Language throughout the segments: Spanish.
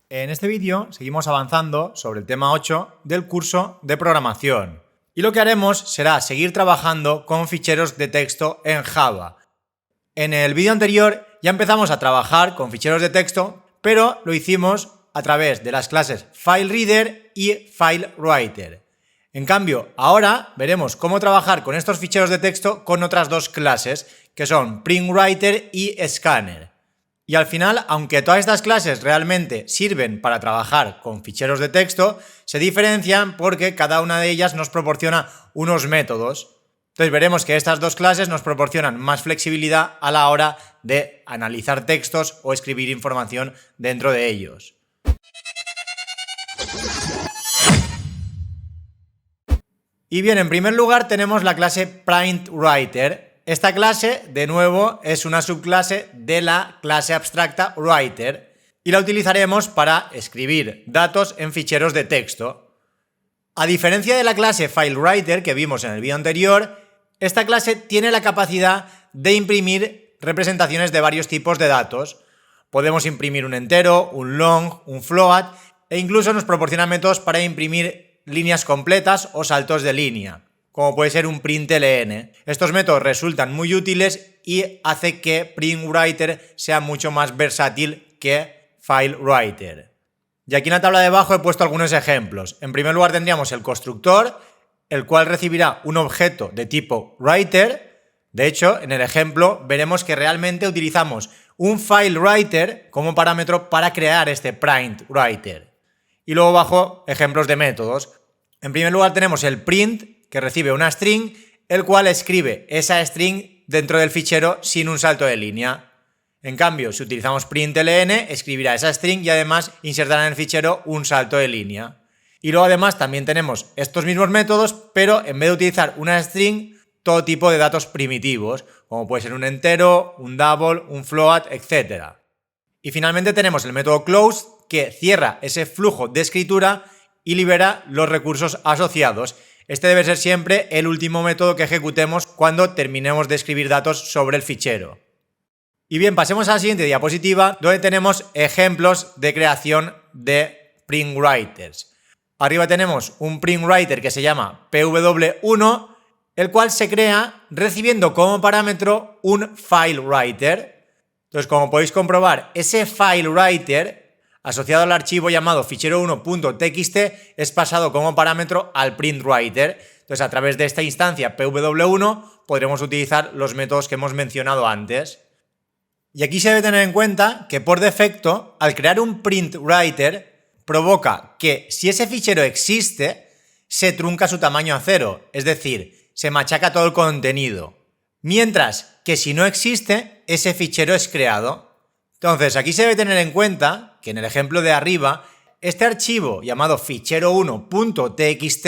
En este vídeo seguimos avanzando sobre el tema 8 del curso de programación y lo que haremos será seguir trabajando con ficheros de texto en Java. En el vídeo anterior ya empezamos a trabajar con ficheros de texto, pero lo hicimos a través de las clases FileReader y FileWriter. En cambio, ahora veremos cómo trabajar con estos ficheros de texto con otras dos clases, que son PrintWriter y Scanner. Y al final, aunque todas estas clases realmente sirven para trabajar con ficheros de texto, se diferencian porque cada una de ellas nos proporciona unos métodos. Entonces veremos que estas dos clases nos proporcionan más flexibilidad a la hora de analizar textos o escribir información dentro de ellos. Y bien, en primer lugar tenemos la clase PrintWriter. Esta clase, de nuevo, es una subclase de la clase abstracta Writer y la utilizaremos para escribir datos en ficheros de texto. A diferencia de la clase FileWriter que vimos en el vídeo anterior, esta clase tiene la capacidad de imprimir representaciones de varios tipos de datos. Podemos imprimir un entero, un long, un float e incluso nos proporciona métodos para imprimir líneas completas o saltos de línea, como puede ser un println. Estos métodos resultan muy útiles y hace que PrintWriter sea mucho más versátil que FileWriter. Y aquí en la tabla de abajo he puesto algunos ejemplos. En primer lugar tendríamos el constructor, el cual recibirá un objeto de tipo writer. De hecho, en el ejemplo veremos que realmente utilizamos un FileWriter como parámetro para crear este PrintWriter. Y luego abajo ejemplos de métodos. En primer lugar tenemos el print, que recibe una string, el cual escribe esa string dentro del fichero sin un salto de línea. En cambio, si utilizamos println, escribirá esa string y además insertará en el fichero un salto de línea. Y luego además también tenemos estos mismos métodos, pero en vez de utilizar una string, todo tipo de datos primitivos, como puede ser un entero, un double, un float, etc. Y finalmente tenemos el método close, que cierra ese flujo de escritura y libera los recursos asociados. Este debe ser siempre el último método que ejecutemos cuando terminemos de escribir datos sobre el fichero. Y bien, pasemos a la siguiente diapositiva, donde tenemos ejemplos de creación de PrintWriters. Arriba tenemos un PrintWriter que se llama PW1, el cual se crea recibiendo como parámetro un FileWriter. Entonces, como podéis comprobar, ese FileWriter asociado al archivo llamado fichero1.txt es pasado como parámetro al PrintWriter. Entonces, a través de esta instancia PW1 podremos utilizar los métodos que hemos mencionado antes. Y aquí se debe tener en cuenta que por defecto, al crear un PrintWriter, provoca que si ese fichero existe, se trunca su tamaño a 0, es decir, se machaca todo el contenido. Mientras que si no existe, ese fichero es creado. Entonces, aquí se debe tener en cuenta que en el ejemplo de arriba, este archivo llamado fichero1.txt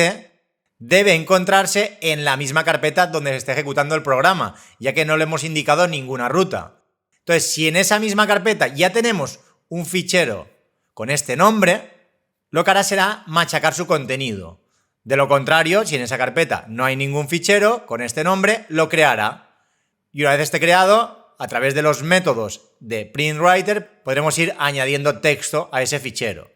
debe encontrarse en la misma carpeta donde se esté ejecutando el programa, ya que no le hemos indicado ninguna ruta. Entonces, si en esa misma carpeta ya tenemos un fichero con este nombre, lo que hará será machacar su contenido. De lo contrario, si en esa carpeta no hay ningún fichero con este nombre, lo creará. Y una vez esté creado, a través de los métodos de PrintWriter podremos ir añadiendo texto a ese fichero.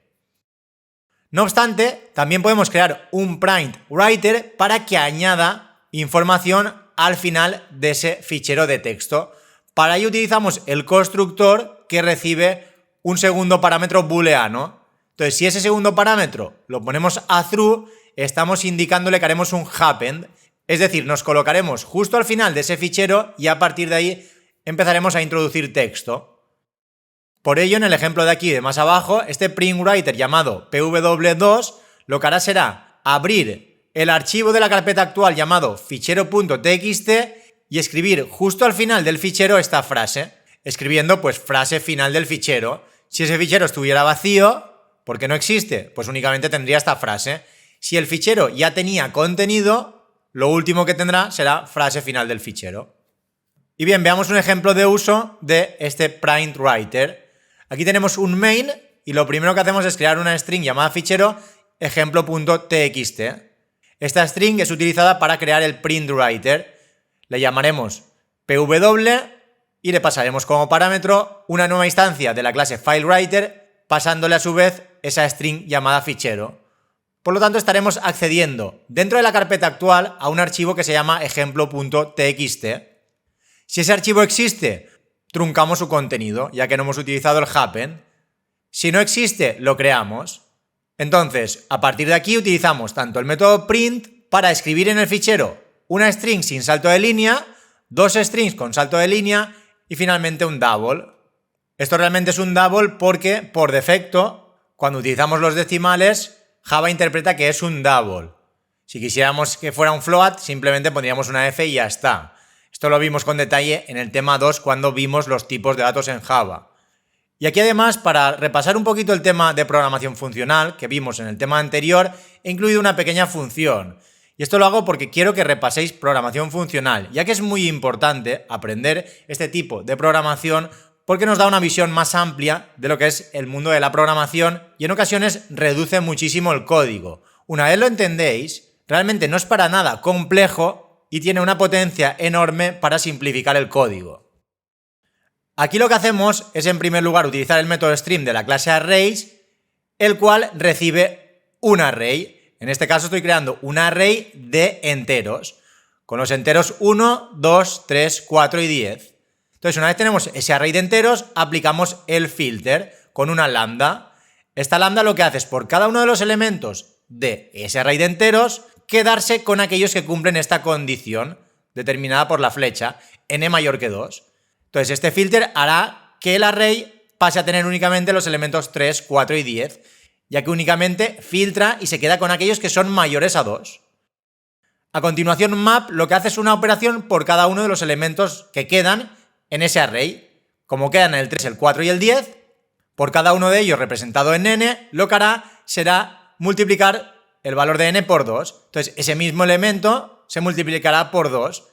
No obstante, también podemos crear un PrintWriter para que añada información al final de ese fichero de texto. Para ello utilizamos el constructor que recibe un segundo parámetro booleano. Entonces, si ese segundo parámetro lo ponemos a true, estamos indicándole que haremos un append, es decir, nos colocaremos justo al final de ese fichero y a partir de ahí empezaremos a introducir texto. Por ello, en el ejemplo de aquí de más abajo, este PrintWriter llamado PW2 lo que hará será abrir el archivo de la carpeta actual llamado fichero.txt y escribir justo al final del fichero esta frase, escribiendo pues frase final del fichero. Si ese fichero estuviera vacío, porque no existe, pues únicamente tendría esta frase. Si el fichero ya tenía contenido, lo último que tendrá será frase final del fichero. Y bien, veamos un ejemplo de uso de este PrintWriter. Aquí tenemos un main y lo primero que hacemos es crear una string llamada fichero ejemplo.txt. Esta string es utilizada para crear el PrintWriter. Le llamaremos pw y le pasaremos como parámetro una nueva instancia de la clase FileWriter pasándole a su vez esa string llamada fichero. Por lo tanto, estaremos accediendo dentro de la carpeta actual a un archivo que se llama ejemplo.txt. Si ese archivo existe, truncamos su contenido, ya que no hemos utilizado el happen. Si no existe, lo creamos. Entonces, a partir de aquí utilizamos tanto el método print para escribir en el fichero una string sin salto de línea, dos strings con salto de línea y finalmente un double. Esto realmente es un double porque, por defecto, cuando utilizamos los decimales, Java interpreta que es un double. Si quisiéramos que fuera un float, simplemente pondríamos una F y ya está. Esto lo vimos con detalle en el tema 2 cuando vimos los tipos de datos en Java. Y aquí además, para repasar un poquito el tema de programación funcional que vimos en el tema anterior, he incluido una pequeña función. Y esto lo hago porque quiero que repaséis programación funcional, ya que es muy importante aprender este tipo de programación porque nos da una visión más amplia de lo que es el mundo de la programación y en ocasiones reduce muchísimo el código. Una vez lo entendéis, realmente no es para nada complejo y tiene una potencia enorme para simplificar el código. Aquí lo que hacemos es en primer lugar utilizar el método stream de la clase arrays, el cual recibe un array. En este caso estoy creando un array de enteros, con los enteros 1, 2, 3, 4 y 10. Entonces, una vez tenemos ese array de enteros, aplicamos el filter con una lambda. Esta lambda lo que hace es por cada uno de los elementos de ese array de enteros, quedarse con aquellos que cumplen esta condición determinada por la flecha, n mayor que 2. Entonces, este filter hará que el array pase a tener únicamente los elementos 3, 4 y 10, ya que únicamente filtra y se queda con aquellos que son mayores a 2. A continuación, map lo que hace es una operación por cada uno de los elementos que quedan en ese array. Como quedan el 3, el 4 y el 10, por cada uno de ellos representado en n, lo que hará será multiplicar el valor de n por 2. Entonces, ese mismo elemento se multiplicará por 2.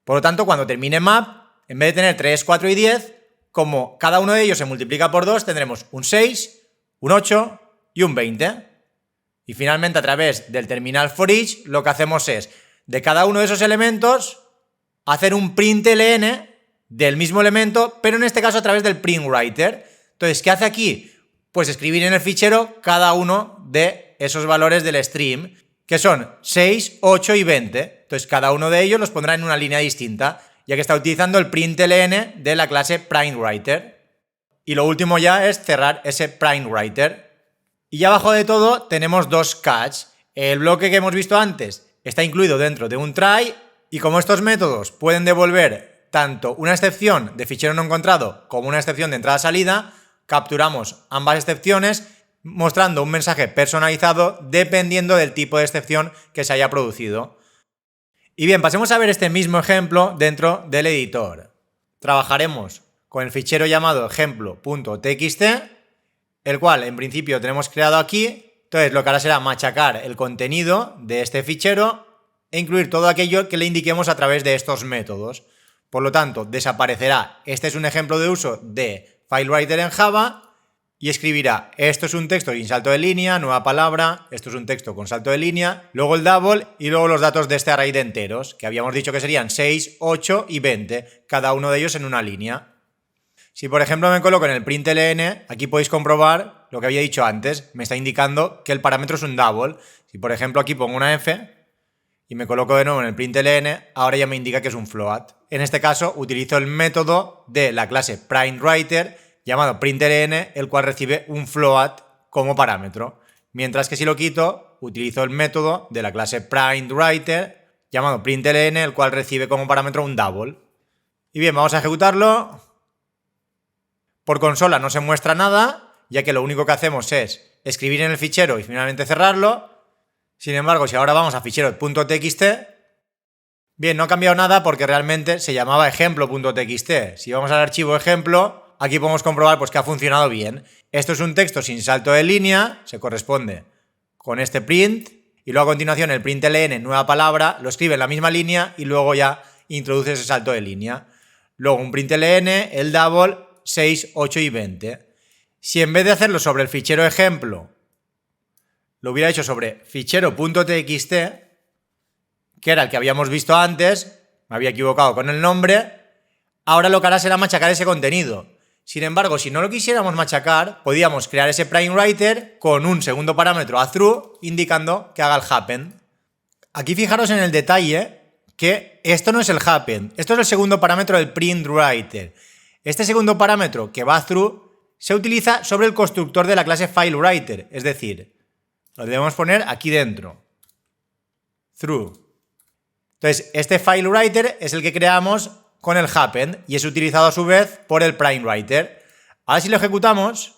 Por lo tanto, cuando termine map, en vez de tener 3, 4 y 10, como cada uno de ellos se multiplica por 2, tendremos un 6, un 8 y un 20. Y finalmente, a través del terminal for each, lo que hacemos es, de cada uno de esos elementos, hacer un println del mismo elemento, pero en este caso a través del print writer. Entonces, ¿qué hace aquí? Pues escribir en el fichero cada uno de esos valores del stream, que son 6, 8 y 20. Entonces, cada uno de ellos los pondrá en una línea distinta, ya que está utilizando el println de la clase printWriter. Y lo último ya es cerrar ese printWriter. Y ya abajo de todo tenemos dos catch. El bloque que hemos visto antes está incluido dentro de un try, y como estos métodos pueden devolver tanto una excepción de fichero no encontrado como una excepción de entrada-salida, capturamos ambas excepciones mostrando un mensaje personalizado dependiendo del tipo de excepción que se haya producido. Y bien, pasemos a ver este mismo ejemplo dentro del editor. Trabajaremos con el fichero llamado ejemplo.txt, el cual en principio tenemos creado aquí. Entonces lo que hará será machacar el contenido de este fichero e incluir todo aquello que le indiquemos a través de estos métodos. Por lo tanto, desaparecerá. Este es un ejemplo de uso de FileWriter en Java y escribirá: esto es un texto sin salto de línea, nueva palabra, esto es un texto con salto de línea, luego el double y luego los datos de este array de enteros, que habíamos dicho que serían 6, 8 y 20, cada uno de ellos en una línea. Si por ejemplo me coloco en el println, aquí podéis comprobar lo que había dicho antes, me está indicando que el parámetro es un double. Si por ejemplo aquí pongo una F y me coloco de nuevo en el println, ahora ya me indica que es un float. En este caso utilizo el método de la clase printWriter llamado println, el cual recibe un float como parámetro. Mientras que si lo quito, utilizo el método de la clase printWriter llamado println, el cual recibe como parámetro un double. Y bien, vamos a ejecutarlo. Por consola no se muestra nada, ya que lo único que hacemos es escribir en el fichero y finalmente cerrarlo. Sin embargo, si ahora vamos a fichero.txt, bien, no ha cambiado nada porque realmente se llamaba ejemplo.txt. Si vamos al archivo ejemplo, aquí podemos comprobar pues, que ha funcionado bien. Esto es un texto sin salto de línea, se corresponde con este print, y luego a continuación el println, nueva palabra, lo escribe en la misma línea y luego ya introduce ese salto de línea. Luego un println, el double, 6, 8 y 20. Si en vez de hacerlo sobre el fichero ejemplo, lo hubiera hecho sobre fichero.txt, que era el que habíamos visto antes, me había equivocado con el nombre, ahora lo que hará será machacar ese contenido. Sin embargo, si no lo quisiéramos machacar, podíamos crear ese PrimeWriter con un segundo parámetro a true, indicando que haga el happen. Aquí fijaros en el detalle que esto no es el happen, esto es el segundo parámetro del PrintWriter. Este segundo parámetro que va a true se utiliza sobre el constructor de la clase FileWriter, es decir, lo debemos poner aquí dentro. True. Entonces, este FileWriter es el que creamos con el happen y es utilizado a su vez por el PrimeWriter. Ahora si lo ejecutamos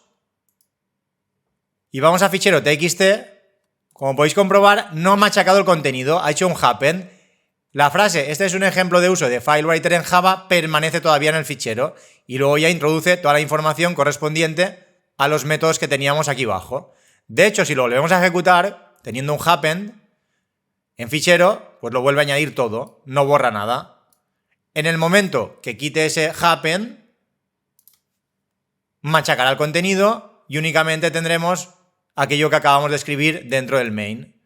y vamos a fichero txt, como podéis comprobar, no ha machacado el contenido, ha hecho un happen. La frase, este es un ejemplo de uso de FileWriter en Java, permanece todavía en el fichero y luego ya introduce toda la información correspondiente a los métodos que teníamos aquí abajo. De hecho, si lo volvemos a ejecutar, teniendo un happen en fichero, pues lo vuelve a añadir todo, no borra nada. En el momento que quite ese happen, machacará el contenido y únicamente tendremos aquello que acabamos de escribir dentro del main.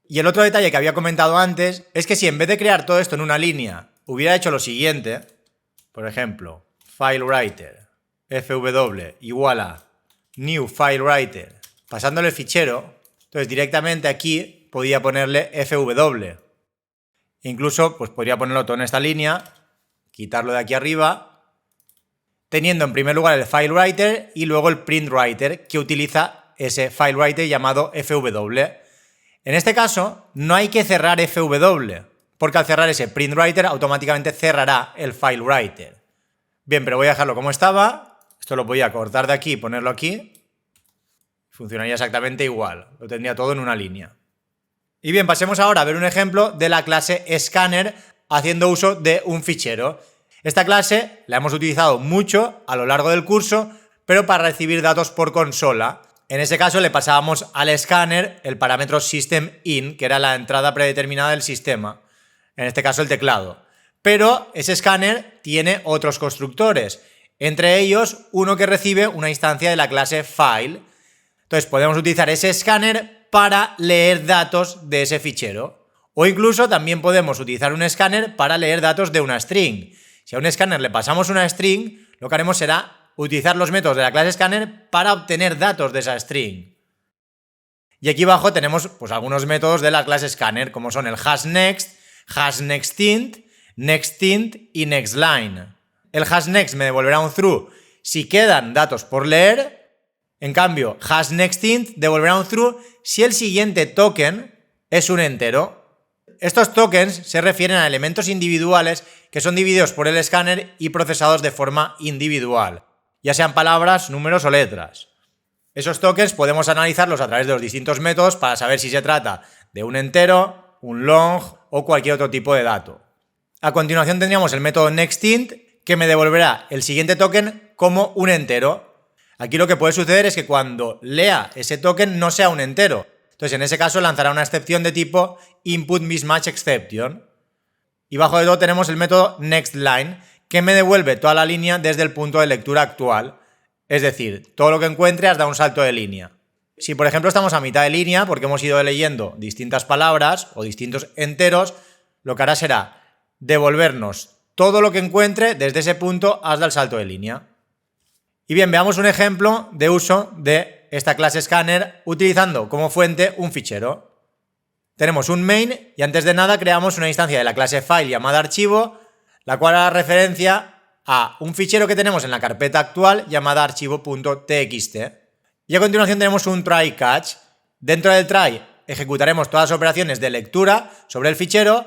Y el otro detalle que había comentado antes es que si en vez de crear todo esto en una línea hubiera hecho lo siguiente, por ejemplo, FileWriter, fw igual a new FileWriter, pasándole el fichero, entonces directamente aquí podía ponerle fw. Incluso pues podría ponerlo todo en esta línea, quitarlo de aquí arriba, teniendo en primer lugar el FileWriter y luego el PrintWriter que utiliza ese FileWriter llamado fw. En este caso no hay que cerrar fw, porque al cerrar ese PrintWriter automáticamente cerrará el FileWriter. Bien, pero voy a dejarlo como estaba, esto lo voy a cortar de aquí y ponerlo aquí, funcionaría exactamente igual, lo tendría todo en una línea. Y bien, pasemos ahora a ver un ejemplo de la clase Scanner haciendo uso de un fichero. Esta clase la hemos utilizado mucho a lo largo del curso, pero para recibir datos por consola. En ese caso le pasábamos al escáner el parámetro system_in, que era la entrada predeterminada del sistema, en este caso el teclado. Pero ese escáner tiene otros constructores, entre ellos uno que recibe una instancia de la clase file. Entonces podemos utilizar ese escáner para leer datos de ese fichero. O incluso también podemos utilizar un escáner para leer datos de una string. Si a un escáner le pasamos una string, lo que haremos será utilizar los métodos de la clase scanner para obtener datos de esa string. Y aquí abajo tenemos pues algunos métodos de la clase scanner, como son el hashNext, hashNextInt, nextInt y nextLine. El hashNext me devolverá un true si quedan datos por leer, en cambio hashNextInt devolverá un true si el siguiente token es un entero. Estos tokens se refieren a elementos individuales que son divididos por el escáner y procesados de forma individual, ya sean palabras, números o letras. Esos tokens podemos analizarlos a través de los distintos métodos para saber si se trata de un entero, un long o cualquier otro tipo de dato. A continuación tendríamos el método nextInt, que me devolverá el siguiente token como un entero. Aquí lo que puede suceder es que cuando lea ese token no sea un entero. Entonces en ese caso lanzará una excepción de tipo input_mismatch_exception. Y bajo de todo tenemos el método nextLine, que me devuelve toda la línea desde el punto de lectura actual. Es decir, todo lo que encuentre has dado un salto de línea. Si por ejemplo estamos a mitad de línea porque hemos ido leyendo distintas palabras o distintos enteros, lo que hará será devolvernos todo lo que encuentre desde ese punto hasta el salto de línea. Y bien, veamos un ejemplo de uso de esta clase scanner utilizando como fuente un fichero. Tenemos un main y antes de nada creamos una instancia de la clase file llamada archivo, la cual hará referencia a un fichero que tenemos en la carpeta actual llamada archivo.txt. Y a continuación tenemos un try catch. Dentro del try ejecutaremos todas las operaciones de lectura sobre el fichero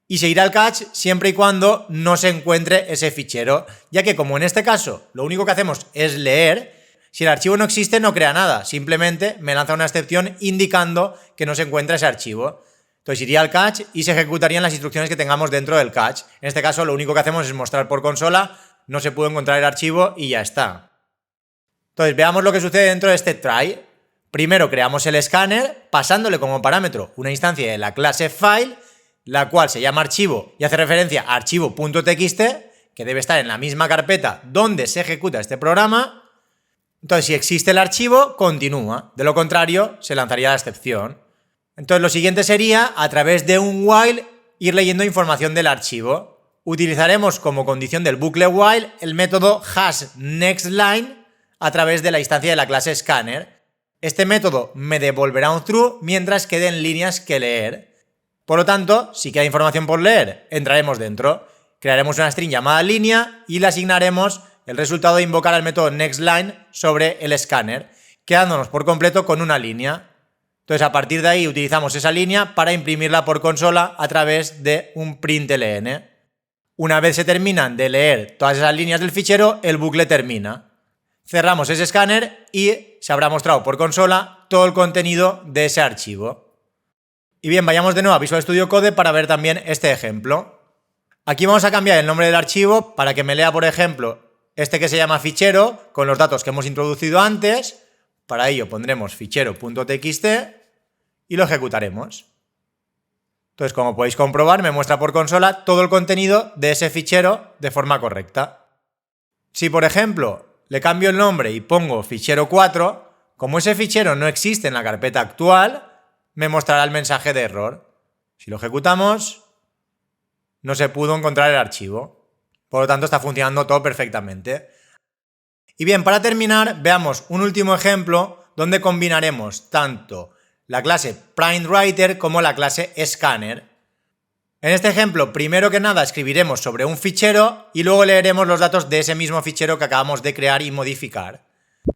y seguirá el catch siempre y cuando no se encuentre ese fichero, ya que como en este caso lo único que hacemos es leer, si el archivo no existe no crea nada, simplemente me lanza una excepción indicando que no se encuentra ese archivo. Entonces iría al catch y se ejecutarían las instrucciones que tengamos dentro del catch. En este caso lo único que hacemos es mostrar por consola, no se pudo encontrar el archivo y ya está. Entonces veamos lo que sucede dentro de este try. Primero creamos el scanner pasándole como parámetro una instancia de la clase file, la cual se llama archivo y hace referencia a archivo.txt, que debe estar en la misma carpeta donde se ejecuta este programa. Entonces si existe el archivo, continúa. De lo contrario, se lanzaría la excepción. Entonces lo siguiente sería, a través de un while, ir leyendo información del archivo. utilizaremos como condición del bucle while el método hasNextLine a través de la instancia de la clase scanner. Este método me devolverá un true mientras queden líneas que leer. Por lo tanto, si queda información por leer, entraremos dentro, crearemos una string llamada línea y le asignaremos el resultado de invocar al método nextLine sobre el scanner, quedándonos por completo con una línea. Entonces, a partir de ahí utilizamos esa línea para imprimirla por consola a través de un println. Una vez se terminan de leer todas esas líneas del fichero, el bucle termina. Cerramos ese escáner y se habrá mostrado por consola todo el contenido de ese archivo. Y bien, vayamos de nuevo a Visual Studio Code para ver también este ejemplo. Aquí vamos a cambiar el nombre del archivo para que me lea, por ejemplo, este que se llama fichero con los datos que hemos introducido antes. Para ello pondremos fichero.txt y lo ejecutaremos. Entonces, como podéis comprobar, me muestra por consola todo el contenido de ese fichero de forma correcta. Si, por ejemplo, le cambio el nombre y pongo fichero 4, como ese fichero no existe en la carpeta actual, me mostrará el mensaje de error. Si lo ejecutamos, no se pudo encontrar el archivo. Por lo tanto, está funcionando todo perfectamente. Y bien, para terminar, veamos un último ejemplo donde combinaremos tanto la clase printWriter como la clase scanner. En este ejemplo, primero que nada, escribiremos sobre un fichero y luego leeremos los datos de ese mismo fichero que acabamos de crear y modificar.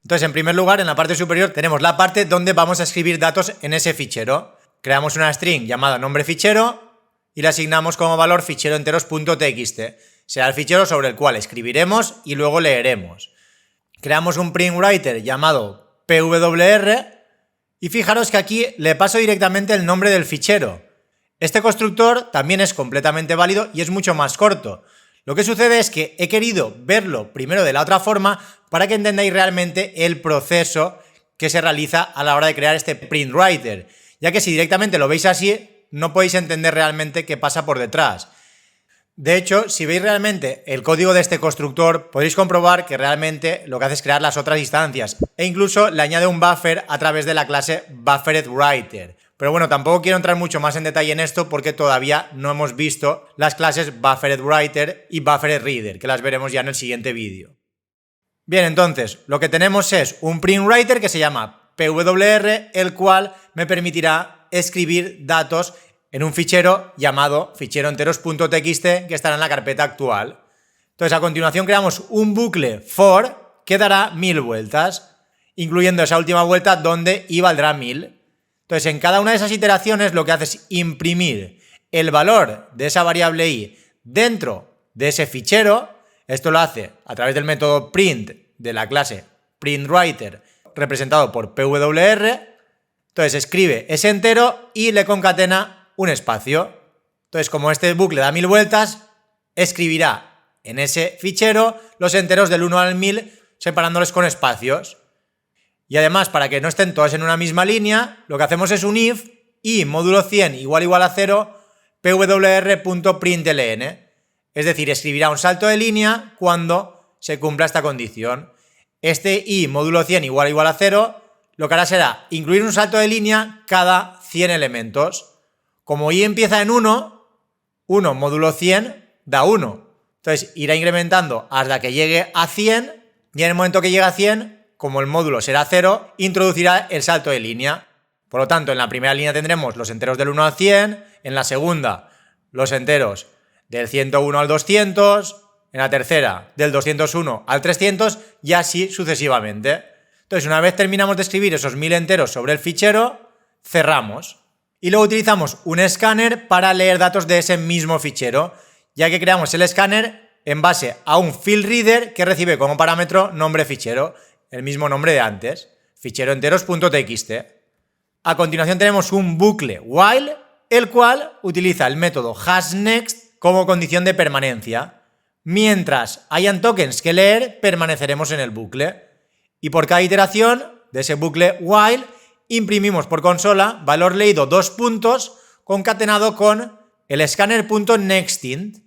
Entonces, en primer lugar, en la parte superior tenemos la parte donde vamos a escribir datos en ese fichero. Creamos una string llamada nombre fichero y le asignamos como valor ficheroenteros.txt. Será el fichero sobre el cual escribiremos y luego leeremos. Creamos un printWriter llamado pwr y fijaros que aquí le paso directamente el nombre del fichero. Este constructor también es completamente válido y es mucho más corto. Lo que sucede es que he querido verlo primero de la otra forma para que entendáis realmente el proceso que se realiza a la hora de crear este printWriter, ya que si directamente lo veis así, no podéis entender realmente qué pasa por detrás. De hecho, si veis realmente el código de este constructor, podréis comprobar que realmente lo que hace es crear las otras instancias e incluso le añade un buffer a través de la clase BufferedWriter. Pero bueno, tampoco quiero entrar mucho más en detalle en esto porque todavía no hemos visto las clases BufferedWriter y BufferedReader, que las veremos ya en el siguiente vídeo. Bien, entonces, lo que tenemos es un printWriter que se llama pwr, el cual me permitirá escribir datos en un fichero llamado ficheroenteros.txt que estará en la carpeta actual. Entonces, a continuación creamos un bucle for que dará 1000 vueltas, incluyendo esa última vuelta donde i valdrá 1000. Entonces, en cada una de esas iteraciones lo que hace es imprimir el valor de esa variable i dentro de ese fichero. Esto lo hace a través del método print de la clase printWriter representado por pwr. Entonces, escribe ese entero y le concatena un espacio. Entonces, como este bucle da 1000 vueltas, escribirá en ese fichero los enteros del 1 al 1000 separándolos con espacios. Y además, para que no estén todas en una misma línea, lo que hacemos es un if y módulo 100 igual a 0 pwr.println. Es decir, escribirá un salto de línea cuando se cumpla esta condición. Este i módulo 100 igual a 0 lo que hará será incluir un salto de línea cada 100 elementos. Como i empieza en 1, 1 módulo 100 da 1. Entonces irá incrementando hasta que llegue a 100 y en el momento que llegue a 100, como el módulo será 0, introducirá el salto de línea. Por lo tanto, en la primera línea tendremos los enteros del 1 al 100, en la segunda los enteros del 101 al 200, en la tercera del 201 al 300 y así sucesivamente. Entonces, una vez terminamos de escribir esos 1000 enteros sobre el fichero, cerramos. Y luego utilizamos un escáner para leer datos de ese mismo fichero, ya que creamos el escáner en base a un field reader que recibe como parámetro nombre fichero, el mismo nombre de antes, ficheroenteros.txt. A continuación tenemos un bucle while, el cual utiliza el método hasNext como condición de permanencia. Mientras hayan tokens que leer, permaneceremos en el bucle. Y por cada iteración de ese bucle while, imprimimos por consola valor leído 2 puntos concatenado con el scanner.nextInt.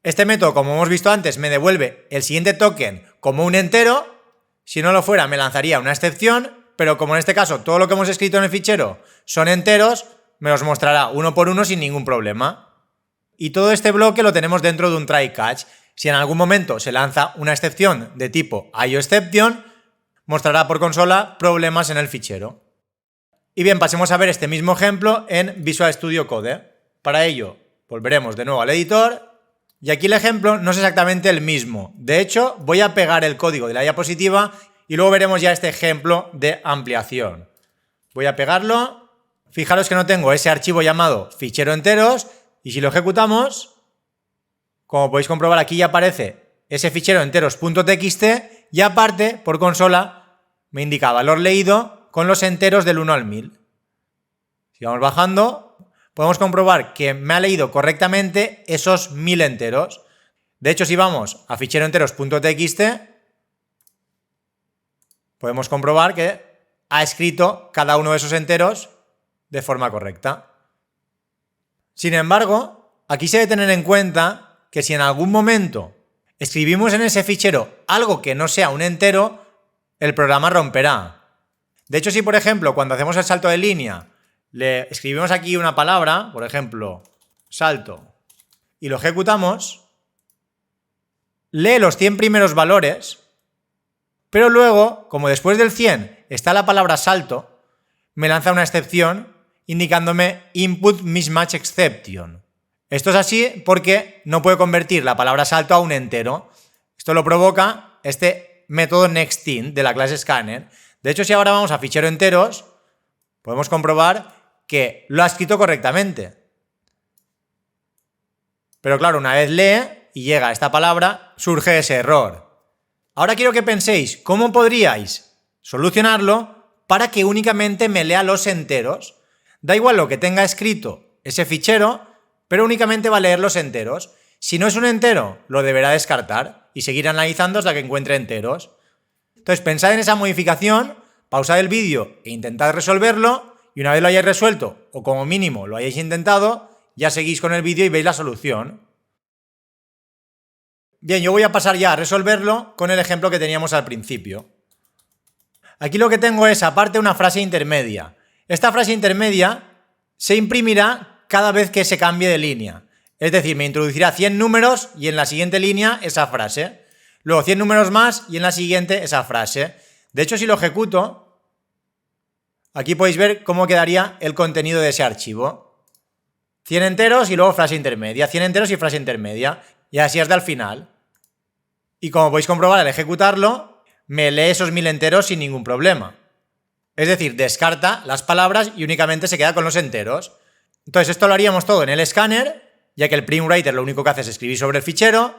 Este método, como hemos visto antes, me devuelve el siguiente token como un entero. Si no lo fuera, me lanzaría una excepción, pero como en este caso todo lo que hemos escrito en el fichero son enteros, me los mostrará uno por uno sin ningún problema. y todo este bloque lo tenemos dentro de un try catch. Si en algún momento se lanza una excepción de tipo IOException, mostrará por consola problemas en el fichero. Y bien, pasemos a ver este mismo ejemplo en Visual Studio Code. Para ello, volveremos de nuevo al editor y aquí el ejemplo no es exactamente el mismo. De hecho, voy a pegar el código de la diapositiva y luego veremos ya este ejemplo de ampliación. Voy a pegarlo. Fijaros que no tengo ese archivo llamado fichero enteros y si lo ejecutamos, como podéis comprobar aquí ya aparece ese fichero enteros.txt y aparte, por consola, me indica valor leído con los enteros del 1 al 1000. Si vamos bajando, podemos comprobar que me ha leído correctamente esos 1000 enteros. De hecho, si vamos a fichero enteros.txt, podemos comprobar que ha escrito cada uno de esos enteros de forma correcta. Sin embargo, aquí se debe tener en cuenta que si en algún momento escribimos en ese fichero algo que no sea un entero, el programa romperá. De hecho, si por ejemplo, cuando hacemos el salto de línea, le escribimos aquí una palabra, por ejemplo, salto, y lo ejecutamos, lee los 100 primeros valores, pero luego, como después del 100 está la palabra salto, me lanza una excepción indicándome input mismatch exception. Esto es así porque no puede convertir la palabra salto a un entero. Esto lo provoca este método nextInt de la clase scanner. De hecho, si ahora vamos a fichero enteros, podemos comprobar que lo ha escrito correctamente. Pero claro, una vez lee y llega a esta palabra, surge ese error. Ahora quiero que penséis cómo podríais solucionarlo para que únicamente me lea los enteros. Da igual lo que tenga escrito ese fichero, pero únicamente va a leer los enteros. Si no es un entero, lo deberá descartar y seguir analizando hasta que encuentre enteros. Entonces, pensad en esa modificación, pausad el vídeo e intentad resolverlo, y una vez lo hayáis resuelto, o como mínimo lo hayáis intentado, ya seguís con el vídeo y veis la solución. Bien, yo voy a pasar ya a resolverlo con el ejemplo que teníamos al principio. Aquí lo que tengo es, aparte, una frase intermedia. Esta frase intermedia se imprimirá cada vez que se cambie de línea. Es decir, me introducirá 100 números y en la siguiente línea esa frase. Luego 100 números más y en la siguiente esa frase. De hecho, si lo ejecuto, aquí podéis ver cómo quedaría el contenido de ese archivo. 100 enteros y luego frase intermedia. 100 enteros y frase intermedia. Y así hasta el final. Y como podéis comprobar al ejecutarlo, me lee esos 1000 enteros sin ningún problema. Es decir, descarta las palabras y únicamente se queda con los enteros. Entonces esto lo haríamos todo en el escáner, ya que el PrintWriter lo único que hace es escribir sobre el fichero,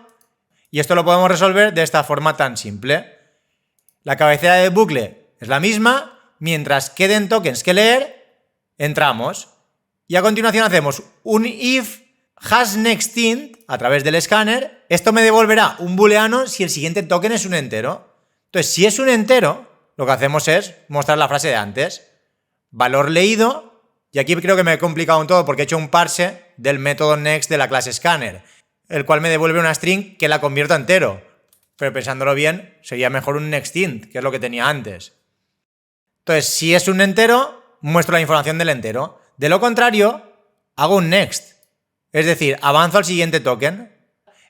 y esto lo podemos resolver de esta forma tan simple. La cabecera de bucle es la misma, mientras queden tokens que leer, entramos. Y a continuación hacemos un if hasNextInt a través del escáner. Esto me devolverá un booleano si el siguiente token es un entero. Entonces, si es un entero, lo que hacemos es mostrar la frase de antes. Valor leído. Y aquí creo que me he complicado un todo porque he hecho un parse del método next de la clase scanner, el cual me devuelve una string que la convierto a entero. Pero pensándolo bien, sería mejor un nextInt, que es lo que tenía antes. Entonces, si es un entero, muestro la información del entero. De lo contrario, hago un next. Es decir, avanzo al siguiente token.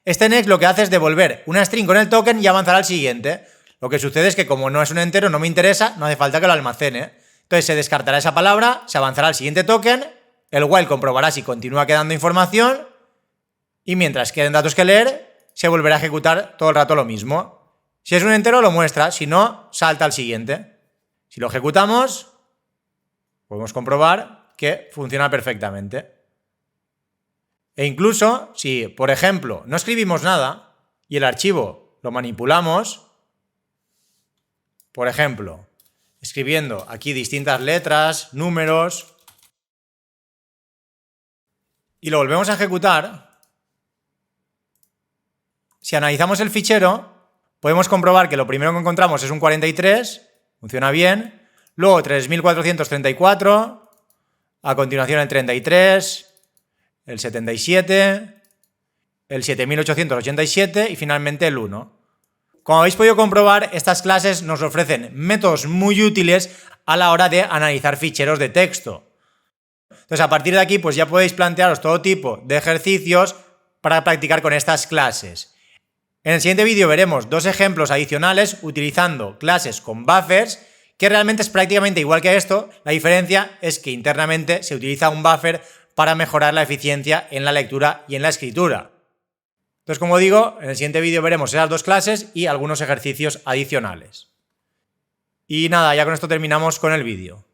Este next lo que hace es devolver una string con el token y avanzar al siguiente. Lo que sucede es que como no es un entero, no me interesa, no hace falta que lo almacene. Entonces se descartará esa palabra, se avanzará al siguiente token, el while comprobará si continúa quedando información y mientras queden datos que leer, se volverá a ejecutar todo el rato lo mismo. Si es un entero lo muestra, si no, salta al siguiente. Si lo ejecutamos, podemos comprobar que funciona perfectamente. E incluso si, por ejemplo, no escribimos nada y el archivo lo manipulamos, por ejemplo, escribiendo aquí distintas letras, números, y lo volvemos a ejecutar, si analizamos el fichero, podemos comprobar que lo primero que encontramos es un 43, funciona bien, luego 3434, a continuación el 33, el 77, el 7887 y finalmente el 1. Como habéis podido comprobar, estas clases nos ofrecen métodos muy útiles a la hora de analizar ficheros de texto. Entonces, a partir de aquí, pues ya podéis plantearos todo tipo de ejercicios para practicar con estas clases. En el siguiente vídeo veremos 2 ejemplos adicionales utilizando clases con buffers, que realmente es prácticamente igual que esto. La diferencia es que internamente se utiliza un buffer para mejorar la eficiencia en la lectura y en la escritura. Entonces, como digo, en el siguiente vídeo veremos esas 2 clases y algunos ejercicios adicionales. Y nada, ya con esto terminamos con el vídeo.